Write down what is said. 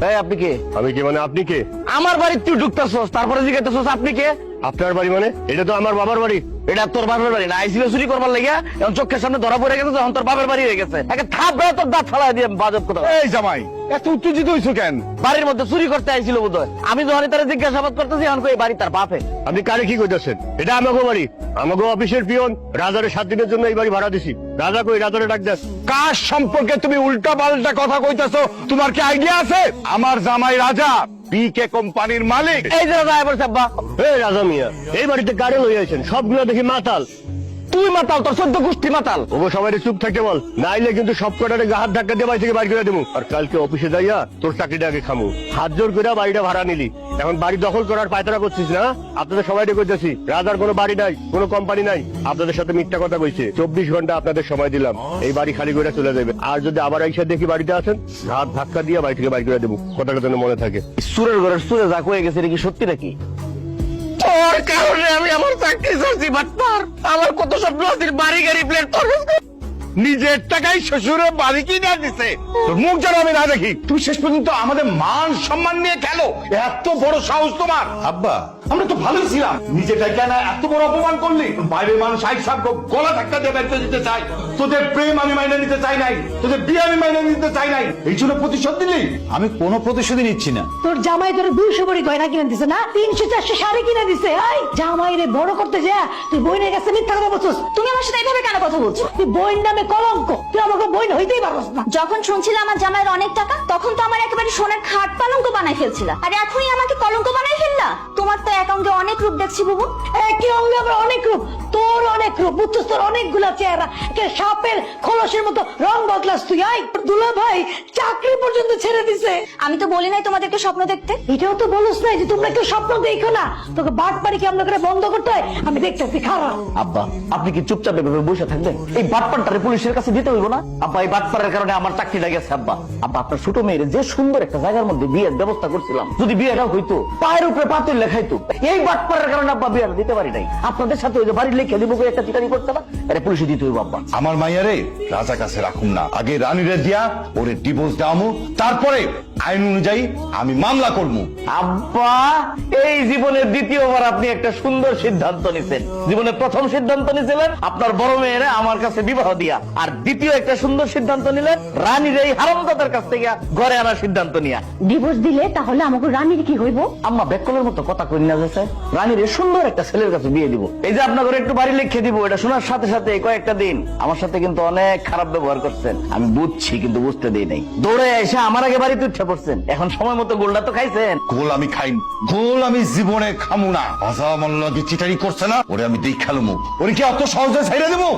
এই আপনি কে? আমি কে মানে আপনি কে? আমার বাড়ি তুই ঢুকতেছস, তারপরে জিজ্ঞাসা আপনি কে? আপনার বাড়ি মানে? এটা তো আমার বাবার বাড়ি। এটা তোর বাপের বাড়ি না? আইছিল চুরি করবার লাগিয়া, এখন চোখের সামনে ধরা পড়ে গেছে, তখন তোর বাপের বাড়ি হয়ে গেছে। একে থাপড়ে তোর দাঁত ফালাই দিয়ে বাজব কথা। এই জামাই, এত উত্তেজিত হইছো কেন? বাড়ির মধ্যে চুরি করতে আইছিল বোধহয়। আমি যখন তারা জিজ্ঞাসাবাদ করতেছি, এখন কই বাড়ি তার বাপে। আপনি কারে কি করতেছেন? এটা আমাগো বাড়ি, আমাগো অফিসের পিয়ন। রাজারে 7 দিনের জন্য এই বাড়ি ভাড়া দিছি। রাজা কই? রাজারে ডাক দেস। কার সম্পর্কে তুমি উল্টা পাল্টা কথা কইতাছো? তোমার কি আইডিয়া আছে? আমার জামাই রাজা বিকে কোম্পানির মালিক। এই যে রাজা এবার আব্বা। এই রাজা মিয়া, এই বাড়িতে কারে লই আইছেন? সবগুলো দেখি মাতাল। তুই মাতাল, তোর 14 গোষ্ঠী মাতাল। ওগো সবাই চুপ থাকতে বল, নাইলে কিন্তু সব কটারে গাহাত ধাক্কা দিয়ে বাড়ি থেকে বাইর করে দেবো। আর কালকে অফিসে যাইয়া তোর চাকরিটা আগে খামু। হাত জোর করে বাড়িটা ভাড়া নিলি, এখন বাড়ি দখল করার পায়তারা করছিস না? আপনাদের সবাই কইতেছি, রাজার কোনো বাড়ি নাই, কোনো কোম্পানি নাই। আপনাদের সাথে মিথ্যা কথা কইছে। 24 ঘন্টা আপনাদের সময় দিলাম, এই বাড়ি খালি করে চলে যাবে। আর যদি আবার আইসা দেখি বাড়িতে আছেন, হাত ধাক্কা দিয়ে বাড়ি থেকে বাইর করে দেবো। কথা কথা মনে থাকে। সুরের ঘরের সুরে যা কয়ে গেছে, এটা কি সত্যি নাকি? তোর কারণে আমি আমার চাকরি ছাড়ছি বাটপার। আমার কত স্বপ্ন আছে, বাড়ি গাড়ি প্লেট তোর কাছে। নিজের টাকায় শ্বশুরের বাড়ি কিনে দিছে। তোর মুখ যেন আমি না দেখি। তুমি শেষ পর্যন্ত আমাদের মান সম্মান নিয়ে খেলো। এত বড় সাহস তোমার? আব্বা, আমরা তো ভালোই ছিলাম। নিজেটা কেন এত বড় অপমান করলি? বাইরের মানুষ সাহেব গলা ধাক্কা দিয়ে বের করে দিতে চাই। তোদের প্রেম আমি মাইনে নিতে চাই নাই, তোদের বিয়ে আমি মাইনে নিতে চাই নাই। এই জন্য প্রতিশোধ দিলি? আমি কোনো প্রতিশোধই নিচ্ছি না। তোর জামাই তোর 200 ভরি গয়না কিনে দিছে না, 300-400 শাড়ি কিনে দিছে। এই জামাই রে বড় করতে যা তুই বইনের কাছে মিথ্যা কথা বলছিস। তুমি আমার সাথে এইভাবে কেন কথা বলছো? তুই বইন নামে কলঙ্ক, তুই আমাকে বইন হইতেই পারছিস না। যখন শুনছিলাম আমার জামাইয়ের অনেক টাকা, তখন তো আমার একেবারে সোনার খাট পালঙ্ক বানাই ফেলছিল। আর এখনই আমাকে কলঙ্ক বানাই ফেললা? তোমার তো এক অঙ্গে অনেক রূপ দেখছি বুবু। একই অঙ্গে আমরা অনেক রূপ, তোর অনেক রূপ, বুঝছিস? তোর অনেকগুলা চেহারা, সাপের খোলসের মতো রং বদলাস তুই। আই দুলা ভাই চাকরি পর্যন্ত ছেড়ে দিছে। আমি তো বলি নাই তোমাদেরকে স্বপ্ন দেখতে। এটাও তো বলছ না যে তোমরা কেউ স্বপ্ন দেখো না। তোকে বাটপাড়ি কেমন করে বন্ধ করতে হয় আমি দেখতেছি। খারাপ আব্বা, আপনি কি চুপচাপ এভাবে বসে থাকবেন? এই বাটপারটারে পুলিশের কাছে দিতে হইব না? আব্বা, এই বাটপারের কারণে আমার চাকরিটা গেছে। আব্বা আব্বা, আপনার ছোট মেয়ের যে সুন্দর একটা জায়গার মধ্যে বিয়ের ব্যবস্থা করছিলাম, যদি বিয়েটা হইতো পায়ের উপরে পাতুল লেখাইতো। এই বাটপারের কারণে আব্বা বিয়েটা দিতে পারি নাই। আপনাদের সাথে ওই যে বাড়ির লেখা দিব একটা চিটারি করতে না, এটা পুলিশে দিতে হইব। আব্বা, আমার মাইয়ারে রাজা কাছে রাখুন না, আগে রানীরে দিয়া ওরে ডিভোর্স দেওয়ামু, তারপরে আইন অনুযায়ী আমি মামলা করবো। আব্বা, এই জীবনের দ্বিতীয়বার আপনি একটা সুন্দর সিদ্ধান্ত নিছেন। জীবনের প্রথম সিদ্ধান্ত নিছিলেন আপনার বড় মেয়েরা আমার কাছে বিবাহ দিয়া, আর দ্বিতীয় একটা সুন্দর সিদ্ধান্ত নিলেন রানীর এই হারামজাদার কাছ থেকে ঘরে আনার সিদ্ধান্ত নিয়া। ডিভোর্স দিলে তাহলে আমাকে রানীর কি হইব? আম্মা বেকলের মতো কথা কই না যাচ্ছে, রানীর এই সুন্দর একটা ছেলের কাছে বিয়ে দিব। এই যে আপনার ঘরে একটু বাড়ি লিখে দিব, এটা শোনার সাথে সাথে কয়েকটা দিন আমার সাথে কিন্তু অনেক খারাপ ব্যবহার করছেন। আমি বুঝছি, কিন্তু বুঝতে দেই নাই। দৌড়ে এসে আমার আগে বাড়িতে উঠে পড়ছেন। এখন সময় মতো গোলটা তো খাইছেন। গোল আমি খাইনি, গোল আমি জীবনে খামু না। রাজা আমার লগে চিটারি করছে না, ওরে আমি দেখালুমু। ওরে কি অত সহজে ছেড়ে দেবো?